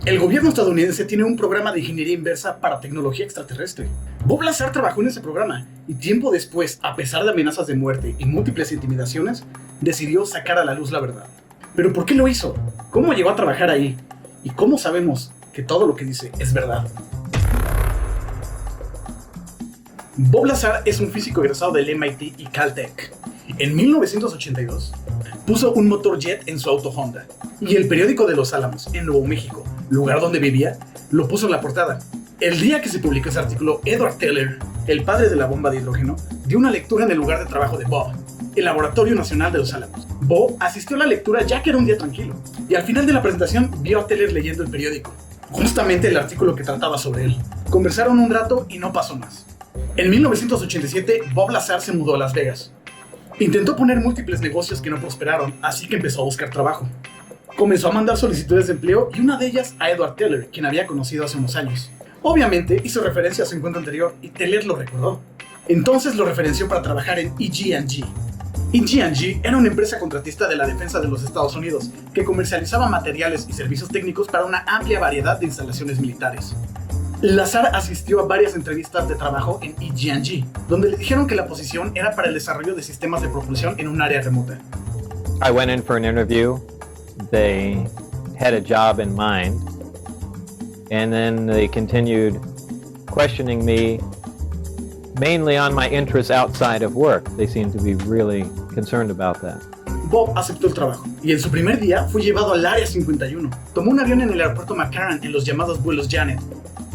El gobierno estadounidense tiene un programa de ingeniería inversa para tecnología extraterrestre. Bob Lazar trabajó en ese programa y tiempo después, a pesar de amenazas de muerte y múltiples intimidaciones, decidió sacar a la luz la verdad. ¿Pero por qué lo hizo? ¿Cómo llegó a trabajar ahí? ¿Y cómo sabemos que todo lo que dice es verdad? Bob Lazar es un físico egresado del MIT y Caltech. En 1982, puso un motor jet en su auto Honda y el periódico de Los Álamos, en Nuevo México, lugar donde vivía, lo puso en la portada. El día que se publicó ese artículo, Edward Teller, el padre de la bomba de hidrógeno, dio una lectura en el lugar de trabajo de Bob, el Laboratorio Nacional de Los Álamos. Bob asistió a la lectura ya que era un día tranquilo, y al final de la presentación vio a Teller leyendo el periódico, justamente el artículo que trataba sobre él. Conversaron un rato y no pasó más. En 1987, Bob Lazar se mudó a Las Vegas. Intentó poner múltiples negocios que no prosperaron, así que empezó a buscar trabajo. Comenzó a mandar solicitudes de empleo y una de ellas a Edward Teller, quien había conocido hace unos años. Obviamente hizo referencia a su encuentro anterior y Teller lo recordó. Entonces lo referenció para trabajar en EG&G. EG&G era una empresa contratista de la defensa de los Estados Unidos que comercializaba materiales y servicios técnicos para una amplia variedad de instalaciones militares. Lazar asistió a varias entrevistas de trabajo en EG&G, donde le dijeron que la posición era para el desarrollo de sistemas de propulsión en un área remota. I went in for an interview. They had a job in mind, and then they continued questioning me mainly on my interests outside of work. They seemed to be really concerned about that. Bob aceptó el trabajo y en su primer día fue llevado al Área 51. Tomó un avión en el aeropuerto McCarran en los llamados vuelos Janet,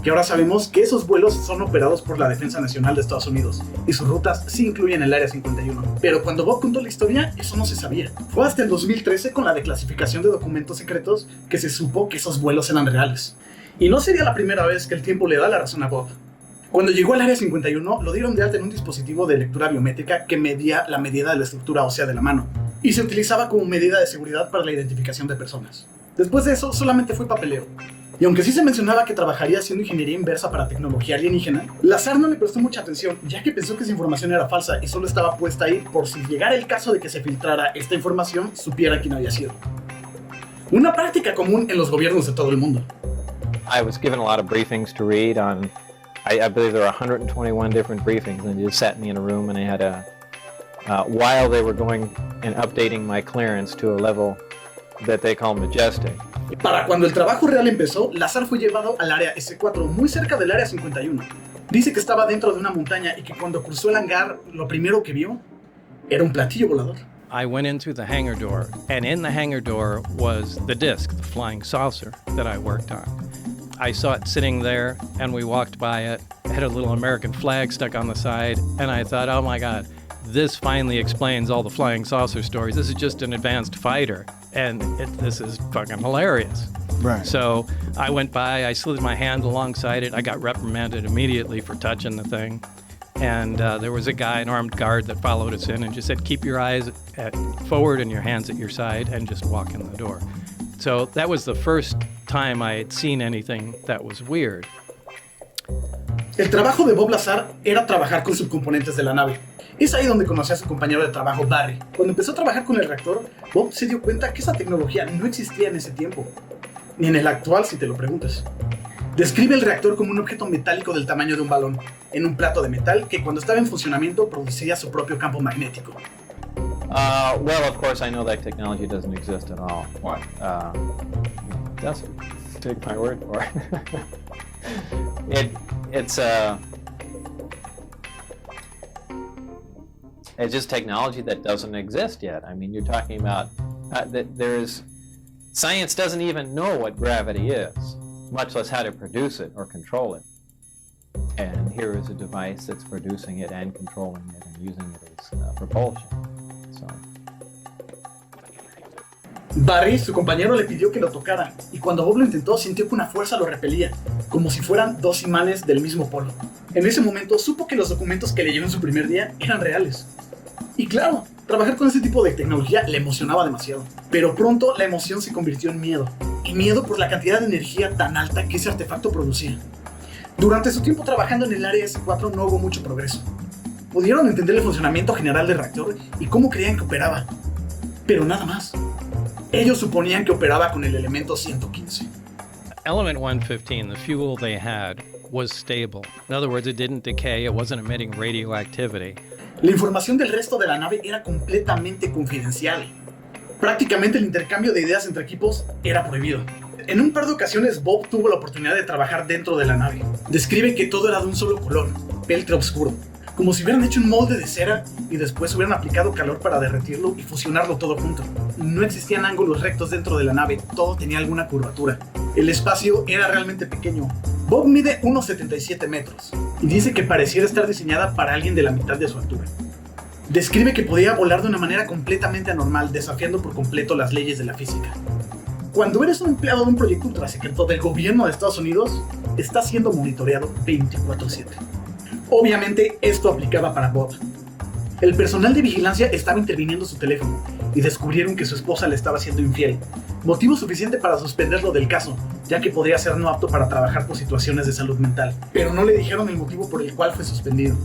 que ahora sabemos que esos vuelos son operados por la Defensa Nacional de Estados Unidos y sus rutas sí incluyen el Área 51. Pero cuando Bob contó la historia, eso no se sabía. Fue hasta el 2013 con la declasificación de documentos secretos que se supo que esos vuelos eran reales. Y no sería la primera vez que el tiempo le da la razón a Bob. Cuando llegó al Área 51, lo dieron de alta en un dispositivo de lectura biométrica que medía la medida de la estructura ósea de la mano y se utilizaba como medida de seguridad para la identificación de personas. Después de eso, solamente fue papeleo. Y aunque sí se mencionaba que trabajaría haciendo ingeniería inversa para tecnología alienígena, Lazar no le prestó mucha atención, ya que pensó que esa información era falsa y solo estaba puesta ahí por si llegara el caso de que se filtrara esta información, supiera quién había sido. Una práctica común en los gobiernos de todo el mundo. I was given a lot of briefings to read on, I believe there were 121 different briefings, and they just sat me in a room and they had while they were going and updating my clearance to a level that they call majestic. Para cuando el trabajo real empezó, Lazar fue llevado al área S4, muy cerca del área 51. Dice que estaba dentro de una montaña y que cuando cruzó el hangar, lo primero que vio era un platillo volador. I went into the hangar door, and in the hangar door was the disc, the flying saucer that I worked on. I saw it sitting there, and we walked by it. It had a little American flag stuck on the side, and I thought, oh my God, this finally explains all the flying saucer stories. This is just an advanced fighter, and this is fucking hilarious. Right. So I went by, I slid my hand alongside it. I got reprimanded immediately for touching the thing. And there was a guy, an armed guard, that followed us in and just said, keep your eyes forward and your hands at your side and just walk in the door. So that was the first time I had seen anything that was weird. El trabajo de Bob Lazar era trabajar con subcomponentes de la nave. Es ahí donde conoció a su compañero de trabajo, Barry. Cuando empezó a trabajar con el reactor, Bob se dio cuenta que esa tecnología no existía en ese tiempo. Ni en el actual, si te lo preguntas. Describe el reactor como un objeto metálico del tamaño de un balón, en un plato de metal que cuando estaba en funcionamiento producía su propio campo magnético. Well, of course, I know that technology doesn't exist at all. Why? Just take my word for it. It's just technology that doesn't exist yet. I mean, you're talking about science doesn't even know what gravity is, much less how to produce it or control it. And here is a device that's producing it and controlling it and using it as propulsion. So. Barry, su compañero, le pidió que lo tocara, y cuando Bob lo intentó, sintió que una fuerza lo repelía, como si fueran dos imanes del mismo polo. En ese momento supo que los documentos que leyó en su primer día eran reales. Y claro, trabajar con ese tipo de tecnología le emocionaba demasiado. Pero pronto la emoción se convirtió en miedo. Y miedo por la cantidad de energía tan alta que ese artefacto producía. Durante su tiempo trabajando en el área S4 no hubo mucho progreso. Pudieron entender el funcionamiento general del reactor y cómo creían que operaba. Pero nada más. Ellos suponían que operaba con el elemento 115. Element 115, the fuel they had, was stable. In other words, it didn't decay, it wasn't emitting radioactivity. La información del resto de la nave era completamente confidencial. Prácticamente el intercambio de ideas entre equipos era prohibido. En un par de ocasiones Bob tuvo la oportunidad de trabajar dentro de la nave. Describe que todo era de un solo color, peltre oscuro, como si hubieran hecho un molde de cera y después hubieran aplicado calor para derretirlo y fusionarlo todo junto. No existían ángulos rectos dentro de la nave, todo tenía alguna curvatura. El espacio era realmente pequeño. Bob mide 1,77 metros y dice que pareciera estar diseñada para alguien de la mitad de su altura. Describe que podía volar de una manera completamente anormal, desafiando por completo las leyes de la física. Cuando eres un empleado de un proyecto ultrasecreto del gobierno de Estados Unidos, estás siendo monitoreado 24/7. Obviamente esto aplicaba para Bob. El personal de vigilancia estaba interviniendo su teléfono y descubrieron que su esposa le estaba siendo infiel, motivo suficiente para suspenderlo del caso, ya que podría ser no apto para trabajar por situaciones de salud mental, pero no le dijeron el motivo por el cual fue suspendido.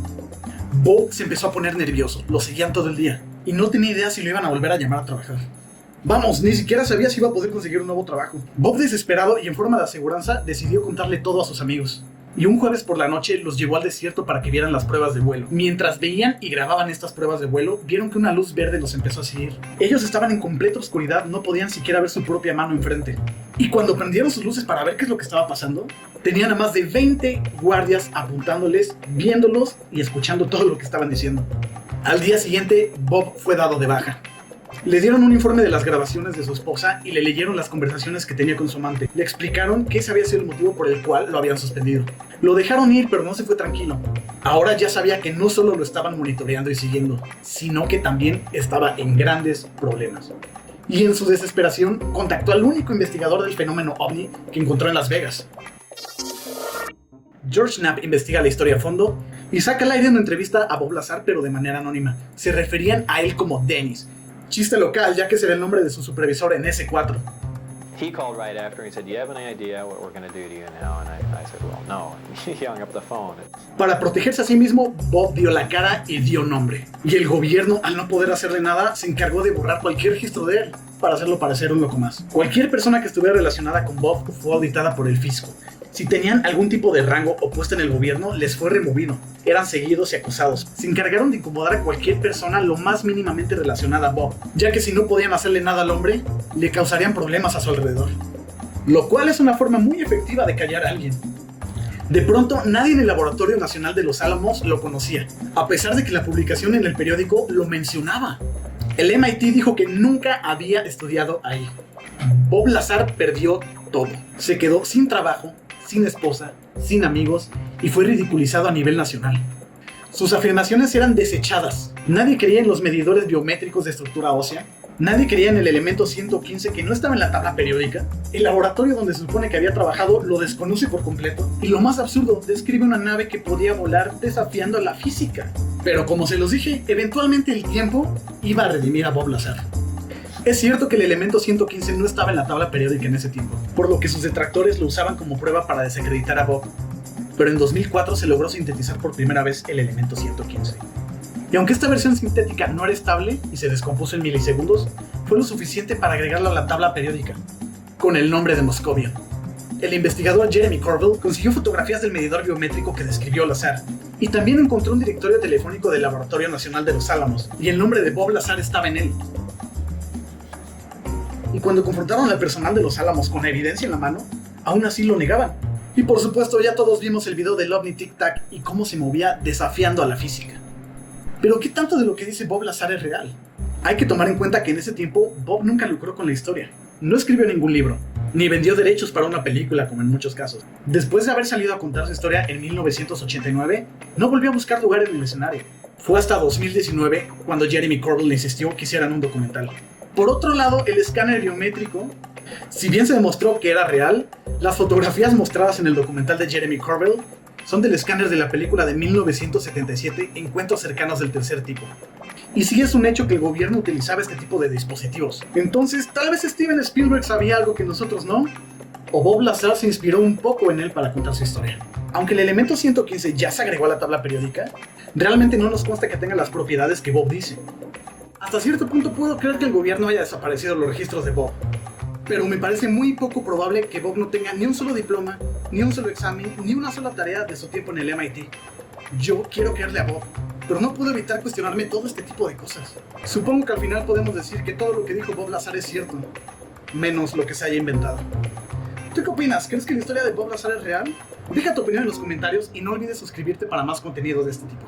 Bob se empezó a poner nervioso, lo seguían todo el día, y no tenía idea si lo iban a volver a llamar a trabajar. Vamos, ni siquiera sabía si iba a poder conseguir un nuevo trabajo. Bob, desesperado y en forma de aseguranza, decidió contarle todo a sus amigos. Y un jueves por la noche los llevó al desierto para que vieran las pruebas de vuelo. Mientras veían y grababan estas pruebas de vuelo, vieron que una luz verde los empezó a seguir. Ellos estaban en completa oscuridad, no podían siquiera ver su propia mano enfrente. Y cuando prendieron sus luces para ver qué es lo que estaba pasando, tenían a más de 20 guardias apuntándoles, viéndolos y escuchando todo lo que estaban diciendo. Al día siguiente, Bob fue dado de baja. Le dieron un informe de las grabaciones de su esposa y le leyeron las conversaciones que tenía con su amante. Le explicaron que ese había sido el motivo por el cual lo habían suspendido. Lo dejaron ir, pero no se fue tranquilo. Ahora ya sabía que no solo lo estaban monitoreando y siguiendo, sino que también estaba en grandes problemas. Y en su desesperación, contactó al único investigador del fenómeno OVNI que encontró en Las Vegas. George Knapp investiga la historia a fondo y saca al aire una entrevista a Bob Lazar, pero de manera anónima. Se referían a él como Dennis. Chiste local, ya que ese era el nombre de su supervisor en S4. He called right after and he said, "Do you have any idea what we're going to do to you now?" And I said, "Well, no." He hung up the phone. Para protegerse a sí mismo, Bob dio la cara y dio nombre. Y el gobierno, al no poder hacerle nada, se encargó de borrar cualquier registro de él para hacerlo parecer un loco más. Cualquier persona que estuviera relacionada con Bob fue auditada por el fisco. Si tenían algún tipo de rango o puesto en el gobierno, les fue removido. Eran seguidos y acosados. Se encargaron de incomodar a cualquier persona lo más mínimamente relacionada a Bob, ya que si no podían hacerle nada al hombre, le causarían problemas a su alrededor. Lo cual es una forma muy efectiva de callar a alguien. De pronto, nadie en el Laboratorio Nacional de Los Álamos lo conocía, a pesar de que la publicación en el periódico lo mencionaba. El MIT dijo que nunca había estudiado ahí. Bob Lazar perdió todo. Se quedó sin trabajo, sin esposa, sin amigos y fue ridiculizado a nivel nacional. Sus afirmaciones eran desechadas. Nadie creía en los medidores biométricos de estructura ósea. Nadie creía en el elemento 115 que no estaba en la tabla periódica. El laboratorio donde se supone que había trabajado lo desconoce por completo. Y lo más absurdo, describe una nave que podía volar desafiando a la física. Pero como se los dije, eventualmente el tiempo iba a redimir a Bob Lazar. Es cierto que el elemento 115 no estaba en la tabla periódica en ese tiempo, por lo que sus detractores lo usaban como prueba para desacreditar a Bob. Pero en 2004 se logró sintetizar por primera vez el elemento 115. Y aunque esta versión sintética no era estable y se descompuso en milisegundos, fue lo suficiente para agregarlo a la tabla periódica, con el nombre de Moscovium. El investigador Jeremy Corbell consiguió fotografías del medidor biométrico que describió Lazar, y también encontró un directorio telefónico del Laboratorio Nacional de Los Álamos, y el nombre de Bob Lazar estaba en él. Y cuando confrontaron al personal de Los Álamos con evidencia en la mano, aún así lo negaban. Y por supuesto ya todos vimos el video del OVNI Tic Tac y cómo se movía desafiando a la física. Pero ¿qué tanto de lo que dice Bob Lazar es real? Hay que tomar en cuenta que en ese tiempo Bob nunca lucró con la historia. No escribió ningún libro, ni vendió derechos para una película como en muchos casos. Después de haber salido a contar su historia en 1989, no volvió a buscar lugar en el escenario. Fue hasta 2019 cuando Jeremy Corbell le insistió que hicieran un documental. Por otro lado, el escáner biométrico, si bien se demostró que era real, las fotografías mostradas en el documental de Jeremy Corbell son del escáner de la película de 1977, Encuentros cercanos del tercer tipo. Y sí es un hecho que el gobierno utilizaba este tipo de dispositivos. Entonces, tal vez Steven Spielberg sabía algo que nosotros no, o Bob Lazar se inspiró un poco en él para contar su historia. Aunque el elemento 115 ya se agregó a la tabla periódica, realmente no nos consta que tenga las propiedades que Bob dice. Hasta cierto punto puedo creer que el gobierno haya desaparecido los registros de Bob. Pero me parece muy poco probable que Bob no tenga ni un solo diploma, ni un solo examen, ni una sola tarea de su tiempo en el MIT. Yo quiero creerle a Bob, pero no puedo evitar cuestionarme todo este tipo de cosas. Supongo que al final podemos decir que todo lo que dijo Bob Lazar es cierto, menos lo que se haya inventado. ¿Tú qué opinas? ¿Crees que la historia de Bob Lazar es real? Deja tu opinión en los comentarios y no olvides suscribirte para más contenido de este tipo.